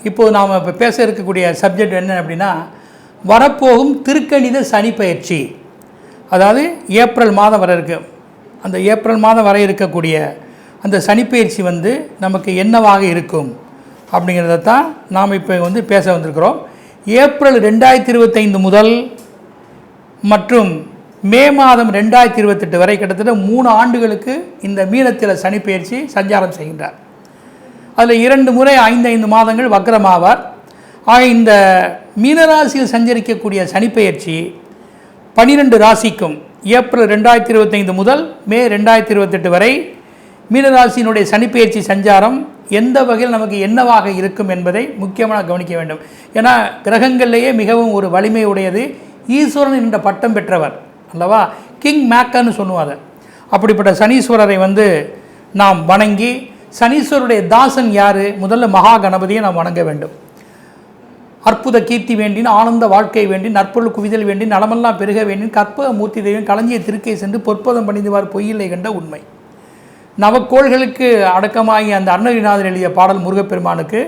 இப்போது நாம் இப்போ பேச இருக்கக்கூடிய சப்ஜெக்ட் என்ன அப்படின்னா, வரப்போகும் திருக்கணித சனி பயிற்சி. அதாவது ஏப்ரல் மாதம் வர இருக்குது. அந்த ஏப்ரல் மாதம் வர இருக்கக்கூடிய அந்த சனிப்பயிற்சி நமக்கு என்னவாக இருக்கும் அப்படிங்கிறத தான் நாம் இப்போ பேச வந்திருக்கிறோம். ஏப்ரல் 2025 முதல் மற்றும் மே மாதம் 2028 வரை கிட்டத்தட்ட 3 ஆண்டுகளுக்கு இந்த மீனத்தில் சனிப்பயிற்சி சஞ்சாரம் செய்கின்றார். அதில் 2 முறை 5 மாதங்கள் வக்ரமாவார். ஆக இந்த மீனராசியில் சஞ்சரிக்கக்கூடிய சனிப்பெயர்ச்சி 12 ராசிக்கும் ஏப்ரல் 2025 முதல் மே 2028 வரை மீனராசியினுடைய சனிப்பெயர்ச்சி சஞ்சாரம் எந்த வகையில் நமக்கு என்னவாக இருக்கும் என்பதை முக்கியமாக கவனிக்க வேண்டும். ஏன்னா கிரகங்கள்லேயே மிகவும் ஒரு வலிமை உடையது ஈஸ்வரன் என்ற பட்டம் பெற்றவர் அல்லவா, கிங் மேக்கர்னு சொல்லுவாங்க. அப்படிப்பட்ட சனீஸ்வரரை நாம் வணங்கி, சனீஸ்வருடைய தாசன் யார்? முதல்ல மகா கணபதியை நாம் வணங்க வேண்டும். அற்புத கீர்த்தி வேண்டின், ஆனந்த வாழ்க்கை வேண்டின், நற்பொருள் குவிதல் வேண்டின், நலமெல்லாம் பெருக வேண்டின், கற்பக மூர்த்தி தெய்வம் களஞ்சிய திருக்கை சென்று பொற்பதம் பணிந்துவார் பொய்யில்லை கண்ட உண்மை. நவக்கோள்களுக்கு அடக்கமாகி அந்த அருணகிரிநாதர் எழுதிய பாடல் முருகப்பெருமானுக்கு,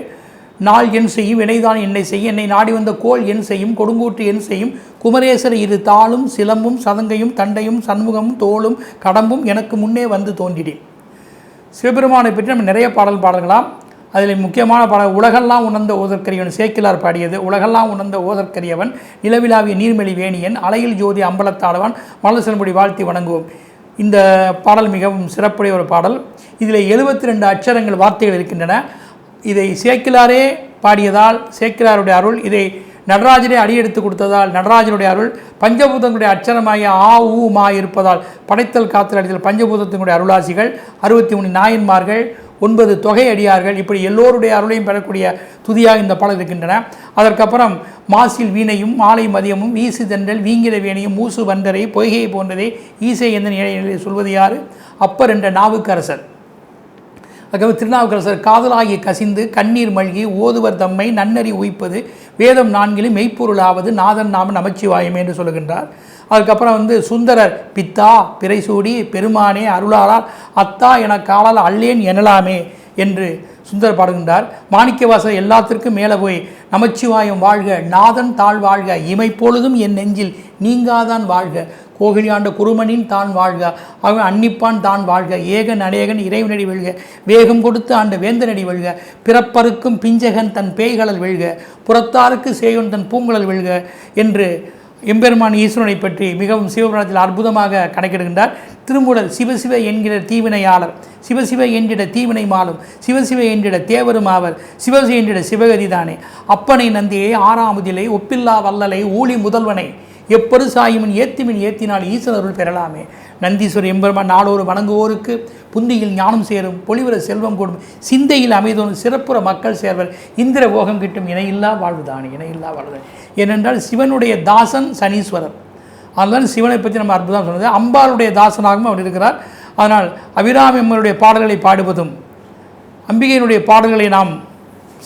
நாள் என் செய்யும் வினைதான் என்னை செய்யும், என்னை நாடி வந்த கோள் என் செய்யும், கொடுங்கூற்று என் செய்யும், குமரேசர் இரு தாளும் சிலம்பும் சதங்கையும் தண்டையும் சண்முகமும் தோளும் கடம்பும் எனக்கு முன்னே வந்து தோன்றினேன். சிவபெருமானை பற்றி நம்ம நிறைய பாடல்களாம். அதில் முக்கியமான பாடல் உலகெல்லாம் உணர்ந்த ஓதற்கரியவன் சேக்கிலார் பாடியது. உலகெல்லாம் உணர்ந்த ஓதற்கரியவன் நிலவிலாவிய நீர்மெளி வேணியன் அலையில் ஜோதி அம்பலத்தாடவன் மலர் செல்படி வாழ்த்தி வணங்குவோம். இந்த பாடல் மிகவும் சிறப்புடைய ஒரு பாடல். இதில் 72 அட்சரங்கள் வார்த்தைகள் இருக்கின்றன. இதை சேக்கிலாரே பாடியதால் சேக்கிலாருடைய அருள், இதை நடராஜனே அடியெடுத்து கொடுத்ததால் நடராஜனுடைய அருள், பஞ்சபூதங்களுடைய அட்சரமாகிய ஆ ஊ மா இருப்பதால் படைத்தல் காத்தல் அடித்தல் பஞ்சபூதத்தினுடைய அருளாசிகள், 63 நாயன்மார்கள், 9 தொகை அடியார்கள், இப்படி எல்லோருடைய அருளையும் பெறக்கூடிய துதியாக இந்த பாடல் இருக்கின்றன. அதற்கப்புறம் மாசில் வீணையும் மாலை மதியமும் வீசு தென்றல் வீங்கிட வேணையும் மூசு வந்தரை பொய்கையை போன்றதை ஈசை எந்த நிலையை சொல்வது யார்? அப்பர் என்ற நாவுக்கரசர். அதுக்கப்புறம் திருநாவுக்கரசர் காதலாகி கசிந்து கண்ணீர் மல்கி ஓதுவர் தம்மை நன்னறி உய்ப்பது வேதம் 4 மெய்ப்பொருளாவது நாதன் நாம நமச்சிவாயமே என்று சொல்லுகின்றார். அதுக்கப்புறம் சுந்தரர் பித்தா பிறைசூடி பெருமானே அருளாளால் அத்தா என காலால் அல்லேன் எனலாமே என்று சுந்தரர் பாடுகின்றார். மாணிக்கவாசர் எல்லாத்திற்கும் மேலே போய் நமச்சிவாயம் வாழ்க நாதன் தாழ் வாழ்க இமைப்பொழுதும் என் நெஞ்சில் நீங்காதான் வாழ்க கோகிலியாண்ட குருமனின் தான் வாழ்க அவன் அன்னிப்பான் தான் வாழ்க ஏகன் அநேகன் இறைவனடி வெல்க வேகம் கொடுத்து ஆண்ட வேந்தனடி வெல்க பிறப்பருக்கும் பிஞ்சகன் தன் பேய்களல் வெல்க புறத்தாருக்கு சேயோன் தன் பூங்குழல் வெல்க என்று எம்பெருமான் ஈஸ்வரனை பற்றி மிகவும் சிவபுராணத்தில் அற்புதமாக கணக்கிடுகின்றார். திருமூலர் சிவசிவ என்கிற தீவினையாளர், சிவசிவ என்றிட தீவினை மாலும், சிவசிவ என்றிட தேவரும் ஆவர், சிவசி என்றிட சிவகதிதானே, அப்பனை நந்தியை ஆறாமுதிலை ஒப்பில்லா வல்லலை ஊழி முதல்வனை எப்பொரு சாயுமின் ஏத்திமின் ஏத்தினால் ஈஸ்வரருள் பெறலாமே. நந்தீஸ்வரர் எம்பெருமான் நாளோரு வணங்குவோருக்கு புந்தியில் ஞானம் சேரும் பொலிவர செல்வம் கூடும் சிந்தையில் அமைதோனும் சிறப்புற மக்கள் சேர்வர் இந்திர போகம் கிட்டும் இணையில்லா வாழ்வுதானே இணையில்லா வாழ்வுதானே. ஏனென்றால் சிவனுடைய தாசன் சனீஸ்வரர். அதனால் சிவனை பற்றி நம்ம அற்புதம் சொன்னது. அம்பாளுடைய தாசனாகவும் அவர் இருக்கிறார். அதனால் அபிராமி அம்மனுடைய பாடல்களை பாடுவதும் அம்பிகையினுடைய பாடல்களை நாம்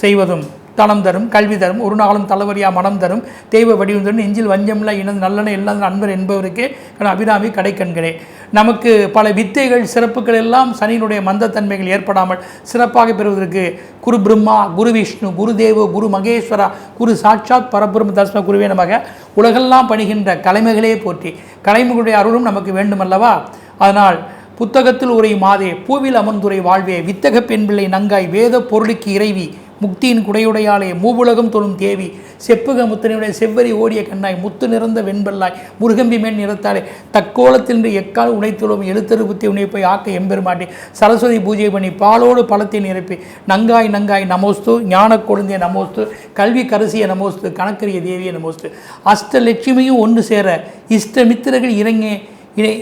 செய்வதும் தனம் தரும் கல்வி தரும் ஒரு நாளும் தலைவரியா மனம் தரும் தெய்வ வடிவம் தரும் நெஞ்சில் வஞ்சமில்ல இனது நல்லன எல்லா நண்பர் என்பவருக்கே அபிராமி கடைக்கண்களே. நமக்கு பல வித்தைகள் சிறப்புகள் எல்லாம் சனியினுடைய மந்தத்தன்மைகள் ஏற்படாமல் சிறப்பாக பெறுவதற்கு குரு பிரம்மா குரு விஷ்ணு குரு தேவோ குரு மகேஸ்வரா குரு சாட்சாத் பரபிரம்ம தஸ்ம குருவே நமக உலகெல்லாம் பணிகின்ற கலைமைகளே போற்றி கலைமைகளுடைய அருளும் நமக்கு வேண்டுமல்லவா. அதனால் புத்தகத்தில் உரை மாதே பூவில் அமர்ந்துரை வாழ்வே வித்தக பெண் பிள்ளை நங்காய் வேத பொருளுக்கு இறைவி முக்தியின் குடையுடையாலே மூவுலகம் தொழும் தேவி செப்புக முத்தனையுடைய செவ்வரி ஓடிய கண்ணாய் முத்து நிறந்த வெண்பல்லாய் முருகம்பி மேல் நிறத்தாலே தக்கோலத்தின்று எக்கால் உடைத்துழும் எழுத்தரு புத்தி உணைப்பை ஆக்க எம்பெருமாட்டி சரஸ்வதி பூஜை பண்ணி பாலோடு பழத்தை நிரப்பி நங்காய் நங்காய் நமோஸ்து ஞான கொழுந்திய நமோஸ்து கல்வி கரசிய நமோஸ்து கணக்கரிய தேவிய நமோஸ்து அஷ்டலட்சுமியும் ஒன்று சேர இஷ்டமித்திரர்கள்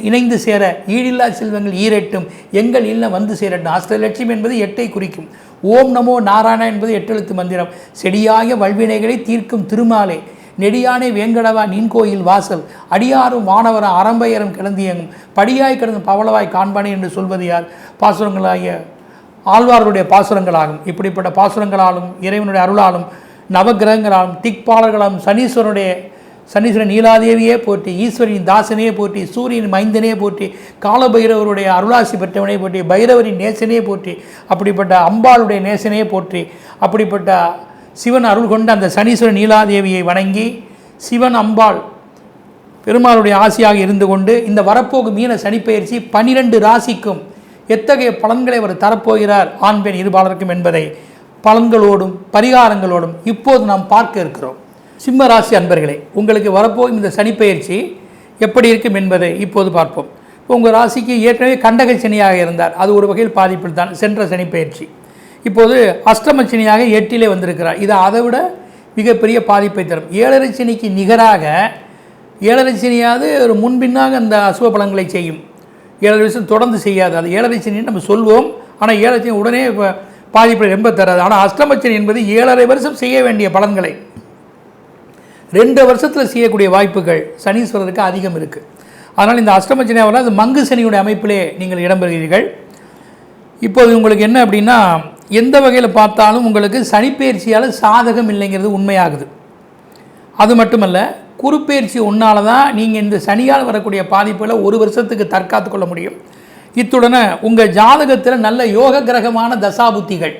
இணைந்து சேர ஈடில்லா செல்வங்கள் ஈரெட்டும் எங்கள் இல்லம் வந்து சேரட்டும். அஷ்டலட்சுமி என்பது 8ஐ குறிக்கும். ஓம் நமோ நாராயணா என்பது 8 எழுத்து மந்திரம். செடியாய வல்வினைகளை தீர்க்கும் திருமாலே நெடியானே வேங்கடவா நின் கோயில் வாசல் அடியாரும் வானவரம் அரம்பையரும் கிளந்தியங்கும் படியாய் கிடந்து பவளவாய் காண்பானே என்று சொல்வது யார்? பாசுரங்களாகிய ஆழ்வார்களுடைய பாசுரங்களாகும். இப்படிப்பட்ட பாசுரங்களாலும் இறைவனுடைய அருளாலும் நவகிரகங்களாலும் திக்பாலர்களாலும் சனீஸ்வரன் நீலாதேவியே போற்றி ஈஸ்வரின் தாசனையே போற்றி சூரியன் மைந்தனே போற்றி காலபைரவருடைய அருளாசி பெற்றவனே போற்றி பைரவரின் நேசனையே போற்றி அப்படிப்பட்ட அம்பாளுடைய நேசனையே போற்றி அப்படிப்பட்ட சிவன் அருள் கொண்ட அந்த சனீஸ்வரன் நீலாதேவியை வணங்கி சிவன் அம்பாள் பெருமாளுடைய ஆசியாக இருந்து கொண்டு இந்த வரப்போகும் மீன சனிப்பெயர்ச்சி 12 ராசிக்கும் எத்தகைய பலன்களை அவர் தரப்போகிறார் ஆண் பெண் இருபாலருக்கும் என்பதை பலன்களோடும் பரிகாரங்களோடும் இப்போது நாம் பார்க்க இருக்கிறோம். சிம்ம ராசி அன்பர்களே, உங்களுக்கு வரப்போகும் இந்த சனிப்பெயர்ச்சி எப்படி இருக்கும் என்பதை இப்போது பார்ப்போம். உங்கள் ராசிக்கு ஏற்கனவே கண்டக சனியாக இருந்தார், அது ஒரு வகையில் பாதிப்பில் தான் சென்ற சனிப்பெயர்ச்சி. இப்போது அஷ்டம சனியாக 8 வந்திருக்கிறார், இது அதை விட மிகப்பெரிய பாதிப்பை தரும். 7.5 சனிக்கு நிகராக 7.5 சனியாவது ஒரு முன்பின்னாக அந்த அசுவ பலன்களை செய்யும். 7 வருஷம் தொடர்ந்து செய்யாது, அது 7.5 சனின்னு நம்ம சொல்வோம். ஆனால் 7 சனி உடனே பாதிப்பை ரொம்ப தராது. ஆனால் அஷ்டமச்சனி என்பது 7.5 வருஷம் செய்ய வேண்டிய பலன்களை 2 வருஷத்தில் செய்யக்கூடிய வாய்ப்புகள் சனீஸ்வரருக்கு அதிகம் இருக்குது. அதனால் இந்த அஷ்டமச்சனியாவில் அது மங்கு சனியுடைய அமைப்பிலே நீங்கள் இடம்பெறுகிறீர்கள். இப்போது உங்களுக்கு என்ன அப்படின்னா, எந்த வகையில் பார்த்தாலும் உங்களுக்கு சனிப்பெயர்ச்சியால் சாதகம் இல்லைங்கிறது உண்மையாகுது. அது மட்டுமல்ல, குருப்பெயர்ச்சி ஒன்றால் தான் நீங்கள் இந்த சனியால் வரக்கூடிய பாதிப்புகளை 1 வருஷத்துக்கு தற்காத்து கொள்ள முடியும். இத்துடன் உங்கள் ஜாதகத்தில் நல்ல யோக கிரகமான தசாபுத்திகள்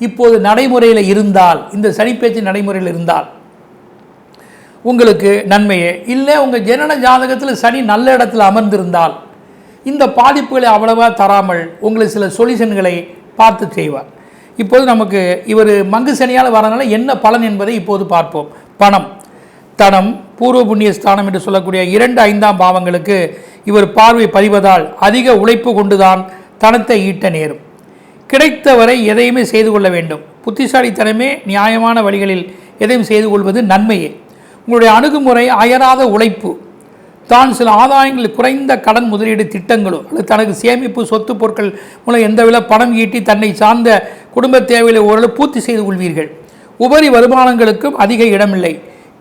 இப்போது நடைமுறையில் இருந்தால், இந்த சனிப்பெயர்ச்சி நடைமுறையில் இருந்தால் உங்களுக்கு நன்மையே. இல்லை உங்கள் ஜனன ஜாதகத்தில் சனி நல்ல இடத்துல அமர்ந்திருந்தால் இந்த பாதிப்புகளை அவ்வளவா தராமல் உங்களுக்கு சில சொல்யூஷன்களை பார்த்து செய்வார். இப்போது நமக்கு இவர் மங்கு சனியால் வரனால என்ன பலன் என்பதை இப்போது பார்ப்போம். பணம், தனம், பூர்வ புண்ணிய ஸ்தானம் என்று சொல்லக்கூடிய 2, 5ஆம் பாவங்களுக்கு இவர் பார்வை பதிவதால் அதிக உழைப்பு கொண்டுதான் தனத்தை ஈட்ட நேரும். கிடைத்தவரை எதையுமே செய்து கொள்ள வேண்டும். புத்திசாலித்தனமே நியாயமான வழிகளில் எதையும் செய்து கொள்வது நன்மையே. உங்களுடைய அணுகுமுறை அயராத உழைப்பு, தான் சில ஆதாயங்கள் குறைந்த கடன் முதலீடு திட்டங்களோ அல்லது தனக்கு சேமிப்பு சொத்து பொருட்கள் மூலம் எந்தவித பணம் ஈட்டி தன்னை சார்ந்த குடும்ப தேவைகளை ஓரளவு பூர்த்தி செய்து கொள்வீர்கள். உபரி வருமானங்களுக்கும் அதிக இடமில்லை.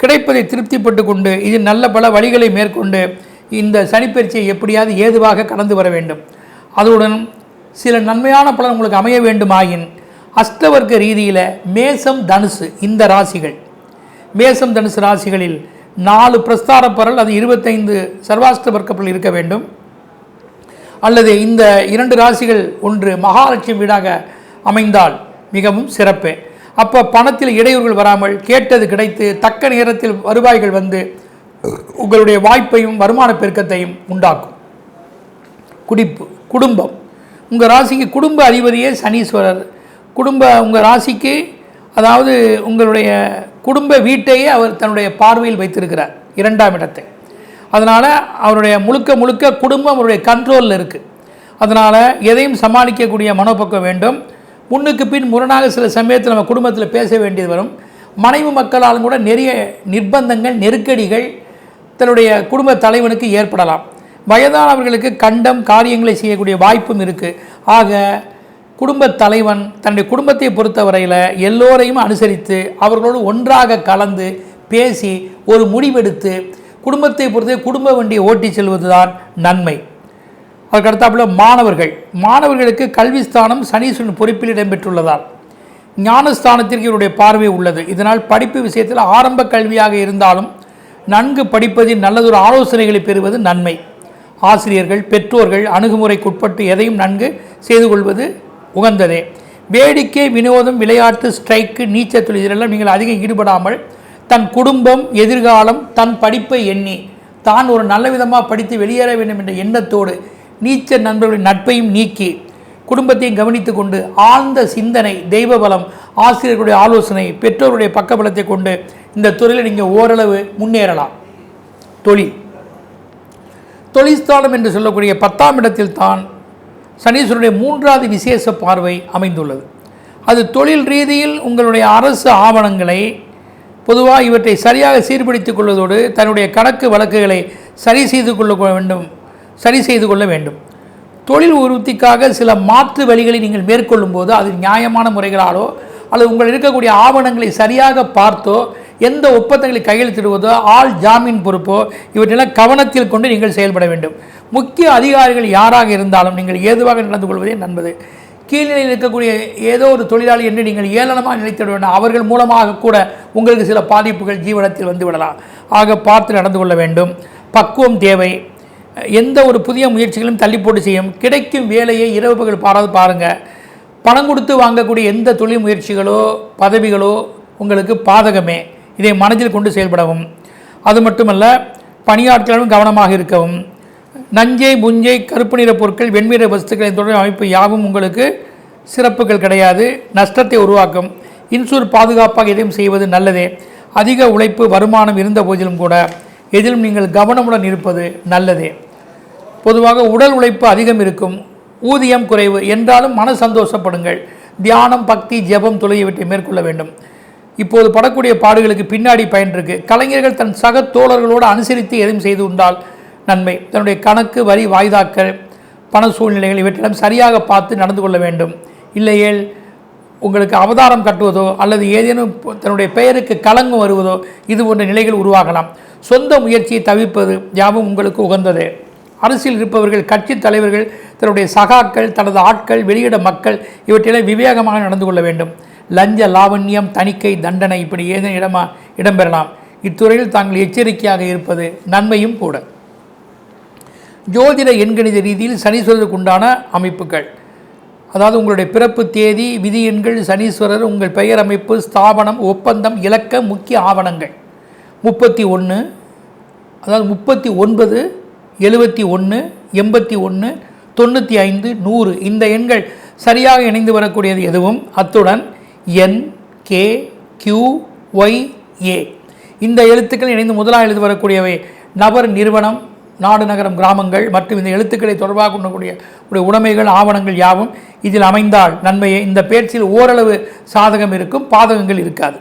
கிடைப்பதை திருப்திப்பட்டு கொண்டு இதில் நல்ல பல வழிகளை மேற்கொண்டு இந்த சனிப்பெயர்ச்சியை எப்படியாவது ஏதுவாக கடந்து வர வேண்டும். அதுடன் சில நன்மையான பலன் உங்களுக்கு அமைய வேண்டுமாயின் அஷ்டவர்க்க ரீதியில் மேசம், தனுசு இந்த ராசிகள், மேசம் தனுசு ராசிகளில் 4 பிரஸ்தார பரல், அது 25 சர்வாஷ்ட வர்க்கப்பல் இருக்க வேண்டும். அல்லது இந்த 2 ராசிகள் ஒன்று மகாலட்சுமி வீடாக அமைந்தால் மிகவும் சிறப்பு. அப்போ பணத்தில் இடையூறுகள் வராமல் கேட்டது கிடைத்து தக்க நேரத்தில் வருவாய்கள் வந்து உங்களுடைய வாய்ப்பையும் வருமான பெருக்கத்தையும் உண்டாக்கும். குடும்பம், உங்கள் ராசிக்கு குடும்ப அதிபதியே சனீஸ்வரர். உங்கள் ராசிக்கு, அதாவது உங்களுடைய குடும்ப வீட்டையே அவர் தன்னுடைய பார்வையில் வைத்திருக்கிறார், 2ஆம் இடத்தை. அதனால் அவருடைய முழுக்க குடும்பம் அவருடைய கண்ட்ரோலில் இருக்குது. அதனால் எதையும் சமாளிக்கக்கூடிய மனோபக்கம் வேண்டும். முன்னுக்கு பின் முரணாக சில சமயத்தில் நம்ம குடும்பத்தில் பேச வேண்டியது வரும். மனைவி மக்களாலும் கூட நிறைய நிர்பந்தங்கள், நெருக்கடிகள் தன்னுடைய குடும்ப தலைவனுக்கு ஏற்படலாம். வயதானவர்களுக்கு கண்டம் காரியங்களை செய்யக்கூடிய வாய்ப்பும் இருக்குது. ஆக குடும்ப தலைவன் தன்னுடைய குடும்பத்தை பொறுத்தவரையில் எல்லோரையும் அனுசரித்து அவர்களோடு ஒன்றாக கலந்து பேசி ஒரு முடிவெடுத்து குடும்பத்தை பொறுத்தே குடும்ப வண்டியை ஓட்டி செல்வது தான் நன்மை. அதுக்கடுத்தாப்புல மாணவர்களுக்கு கல்விஸ்தானம் சனீஸ்வரன் பொறுப்பில் இடம்பெற்றுள்ளதால் ஞானஸ்தானத்திற்கு இவருடைய பார்வை உள்ளது. இதனால் படிப்பு விஷயத்தில் ஆரம்ப கல்வியாக இருந்தாலும் நன்கு படிப்பதில் நல்லதொரு ஆலோசனைகளை பெறுவது நன்மை. ஆசிரியர்கள், பெற்றோர்கள் அணுகுமுறைக்குட்பட்டு எதையும் நன்கு செய்து கொள்வது உகந்ததே. வேடிக்கை, வினோதம், விளையாட்டு, ஸ்ட்ரைக்கு, நீச்சல் தொழில் இதெல்லாம் நீங்கள் அதிகம் ஈடுபடாமல் தன் குடும்பம், எதிர்காலம், தன் படிப்பை எண்ணி தான் ஒரு நல்ல விதமாக படித்து வெளியேற வேண்டும் என்ற எண்ணத்தோடு நீச்சல் நண்பர்களின் நட்பையும் நீக்கி குடும்பத்தையும் கவனித்து கொண்டு ஆழ்ந்த சிந்தனை, தெய்வ பலம், ஆசிரியர்களுடைய ஆலோசனை, பெற்றோருடைய பக்கபலத்தை கொண்டு இந்த துறையில் நீங்கள் ஓரளவு முன்னேறலாம். தொழில்ஸ்தானம் என்று சொல்லக்கூடிய 10ஆம் இடத்தில் தான் சனீஸ்வரனுடைய 3வது விசேஷ பார்வை அமைந்துள்ளது. அது தொழில் ரீதியில் உங்களுடைய அரசு ஆவணங்களை பொதுவாக இவற்றை சரியாக சீர்படுத்திக் கொள்வதோடு தன்னுடைய கணக்கு வழக்குகளை சரி செய்து கொள்ள வேண்டும். தொழில் உறுதிக்காக சில மாற்று வழிகளை நீங்கள் மேற்கொள்ளும் போது அது நியாயமான முறைகளாலோ அல்லது உங்கள் இருக்கக்கூடிய ஆவணங்களை சரியாக பார்த்தோ எந்த ஒப்பந்தங்களை கையெழுத்திடுவதோ ஆள் ஜாமீன் பொறுப்போ இவற்றெல்லாம் கவனத்தில் கொண்டு நீங்கள் செயல்பட வேண்டும். முக்கிய அதிகாரிகள் யாராக இருந்தாலும் நீங்கள் ஏதுவாக நடந்து கொள்வதே நன்பது. கீழ்நிலையில் இருக்கக்கூடிய ஏதோ ஒரு தொழிலாளி என்று நீங்கள் ஏளனமாக நினைத்திட வேண்டும். அவர்கள் மூலமாக கூட உங்களுக்கு சில பாதிப்புகள் ஜீவனத்தில் வந்துவிடலாம். ஆக பார்த்து நடந்து கொள்ள வேண்டும். பக்குவம் தேவை. எந்த ஒரு புதிய முயற்சிகளும் தள்ளி போட்டு செய்யும். கிடைக்கும் வேலையை இரவு பகல் பாருங்கள். பணம் கொடுத்து வாங்கக்கூடிய எந்த தொழில் முயற்சிகளோ பதவிகளோ உங்களுக்கு பாதகமே. இதை மனதில் கொண்டு செயல்படவும். அது மட்டுமல்ல, பணியாட்களும் கவனமாக இருக்கவும். நஞ்சை புஞ்சை கருப்பு நிற பொருட்கள் வெண்மைய வஸ்துக்களின் தொடர் அமைப்பு யாவும் உங்களுக்கு சிறப்புகள் கிடையாது, நஷ்டத்தை உருவாக்கும். இன்சூர் பாதுகாப்பாக எதையும் செய்வது நல்லதே. அதிக உழைப்பு வருமானம் இருந்த போதிலும் கூட எதிலும் நீங்கள் கவனமுடன் இருப்பது நல்லதே. பொதுவாக உடல் உழைப்பு அதிகம் இருக்கும், ஊதியம் குறைவு என்றாலும் மன சந்தோஷப்படுங்கள். தியானம், பக்தி, ஜெபம் தொழில்வற்றை மேற்கொள்ள வேண்டும். இப்போது படக்கூடிய பாடுகளுக்கு பின்னாடி பயன் இருக்கு. கலைஞர்கள் தன் சக தோழர்களோடு அனுசரித்து எதையும் செய்து உண்டால் நன்மை. தன்னுடைய கணக்கு, வரி, வாய்தாக்கள், பண சூழ்நிலைகள் இவற்றிடம் சரியாக பார்த்து நடந்து கொள்ள வேண்டும். இல்லையேல் உங்களுக்கு அவதாரம் கட்டுவதோ அல்லது ஏதேனும் தன்னுடைய பெயருக்கு களங்கம் வருவதோ இது போன்ற நிலைகள் உருவாகலாம். சொந்த முயற்சியை தவிர்ப்பது யாவும் உங்களுக்கு உகந்தது. அரசியல் இருப்பவர்கள், கட்சி தலைவர்கள், தன்னுடைய சகாக்கள், தனது ஆட்கள், வெளியிட மக்கள் இவற்றில் விவேகமாக நடந்து கொள்ள வேண்டும். லஞ்ச லாவண்யம், தணிக்கை, தண்டனை இப்படி ஏதேனும் இடம்பெறலாம். இத்துறையில் தாங்கள் எச்சரிக்கையாக இருப்பது நன்மையும் கூட. ஜோதிட எண்கணித ரீதியில் சனீஸ்வரருக்கு உண்டான அமைப்புகள், அதாவது உங்களுடைய பிறப்பு தேதி, விதி எண்கள், சனீஸ்வரர், உங்கள் பெயர் அமைப்பு, ஸ்தாபனம், ஒப்பந்தம், இலக்கம், முக்கிய ஆவணங்கள் 31, அதாவது 39, 71, 81, 95, 100 இந்த எண்கள் சரியாக இணைந்து வரக்கூடியது எதுவும். அத்துடன் என், கே, கியூ, ஒய், ஏ இந்த எழுத்துக்கள் இணைந்து முதலாக எழுதி வரக்கூடியவை நபர், நிறுவனம், நாடு, நகரம், கிராமங்கள் மற்றும் இந்த எழுத்துக்களை தொடர்பாக கொள்ளக்கூடிய உடைமைகள், ஆவணங்கள் யாவும் இதில் அமைந்தால் நன்மையே. இந்த பயிற்சியில் ஓரளவு சாதகம் இருக்கும், பாதகங்கள் இருக்காது.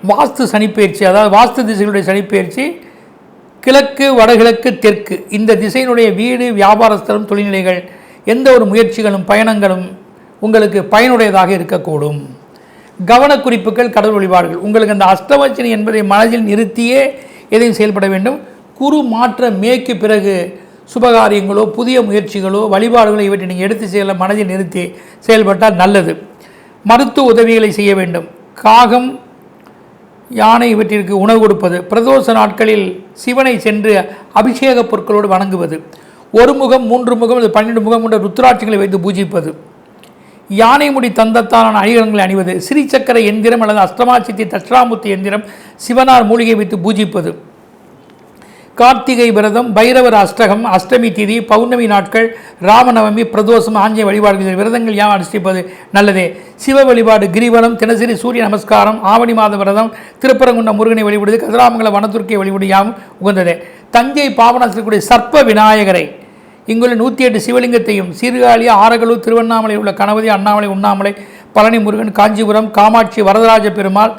வாஸ்து சனிப்பெயர்ச்சி, அதாவது வாஸ்து திசைகளுடைய சனிப்பெயர்ச்சி கிழக்கு, வடகிழக்கு, தெற்கு இந்த திசையினுடைய வீடு, வியாபாரஸ்தலம், தொழில்நிலைகள் எந்த ஒரு முயற்சிகளும் பயணங்களும் உங்களுக்கு பயனுடையதாக இருக்கக்கூடும். கவனக்குறிப்புகள், கடவுள் வழிபாடுகள். உங்களுக்கு அந்த அஷ்டமச்சனி என்பதை மனதில் நிறுத்தியே எதையும் செயல்பட வேண்டும். குரு மாற்ற மேற்கு பிறகு சுபகாரியங்களோ புதிய முயற்சிகளோ வழிபாடுகளோ இவற்றை நீங்கள் எடுத்து செல்ல மனதில் நிறுத்தி செயல்பட்டால் நல்லது. மருத்துவ உதவிகளை செய்ய வேண்டும். காகம், யானை இவற்றிற்கு உணவு கொடுப்பது. பிரதோஷ நாட்களில் சிவனை சென்று அபிஷேக பொருட்களோடு வணங்குவது. ஒரு முகம், 3 முகம், 12 முகம் கொண்ட ருத்ராட்சிகளை வைத்து பூஜிப்பது. யானை முடி தந்தத்தான அணிகலன்களை அணிவது. ஸ்ரீசக்கர எந்திரம் அல்லது அஷ்டமாசித்தி தட்சிணாமூர்த்தி எந்திரம், சிவனார் மூலிகை வைத்து பூஜிப்பது. கார்த்திகை விரதம், பைரவர் அஷ்டகம், அஷ்டமி திதி, பௌர்ணமி நாட்கள், ராமநவமி, பிரதோஷம், ஆஞ்சநேய வழிபாடுகள் விரதங்கள் யாவும் அனுஷ்டிப்பது நல்லதே. சிவ வழிபாடு, கிரிவலம், தினசரி சூரிய நமஸ்காரம், ஆவணி மாத விரதம், திருப்பரங்குன்றம் முருகனை வழிபடுவது, கதிராமங்கல வனதுர்க்கை வழிபடு யாவும் உகந்ததே. தஞ்சை பாபநாசக்கூடிய சர்ப்ப விநாயகரை, இங்குள்ள 108 சிவலிங்கத்தையும், சீர்காழி, ஆரகலூர், திருவண்ணாமலை உள்ள கணபதி, அண்ணாமலை, உண்ணாமலை, பழனி முருகன், காஞ்சிபுரம், காமாட்சி, வரதராஜ பெருமாள்,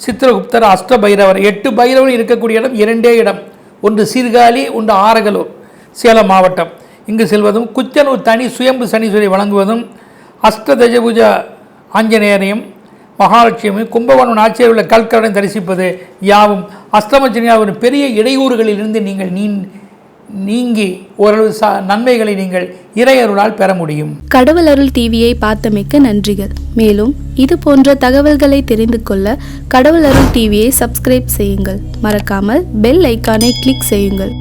சித்திரகுப்தர், அஷ்ட பைரவர் 8 பைரவர் இருக்கக்கூடிய இடம் 2 இடம். ஒன்று சீர்காழி, ஒன்று ஆரகலூர், சேலம் மாவட்டம். இங்கு செல்வதும், குச்சனூர் தனி சுயம்பு சனீஸ்வரை வழங்குவதும், அஷ்டதஜபூஜ ஆஞ்சநேயரையும் மகாலட்சுமி, கும்பகோணம் ஆட்சியில் உள்ள கல்கரனை தரிசிப்பது யாவும் அஷ்டமச்சனியாவின் பெரிய இடையூறுகளிலிருந்து நீங்கள் நீங்கி ஓரளவு நன்மைகளை நீங்கள் இறையருளால் பெற முடியும். கடவுள் அருள் டிவியை பார்த்தமைக்க நன்றிகள். மேலும் இது போன்ற தகவல்களை தெரிந்து கொள்ள கடவுள் அருள் டிவியை சப்ஸ்கிரைப் செய்யுங்கள். மறக்காமல் பெல் ஐக்கானை கிளிக் செய்யுங்கள்.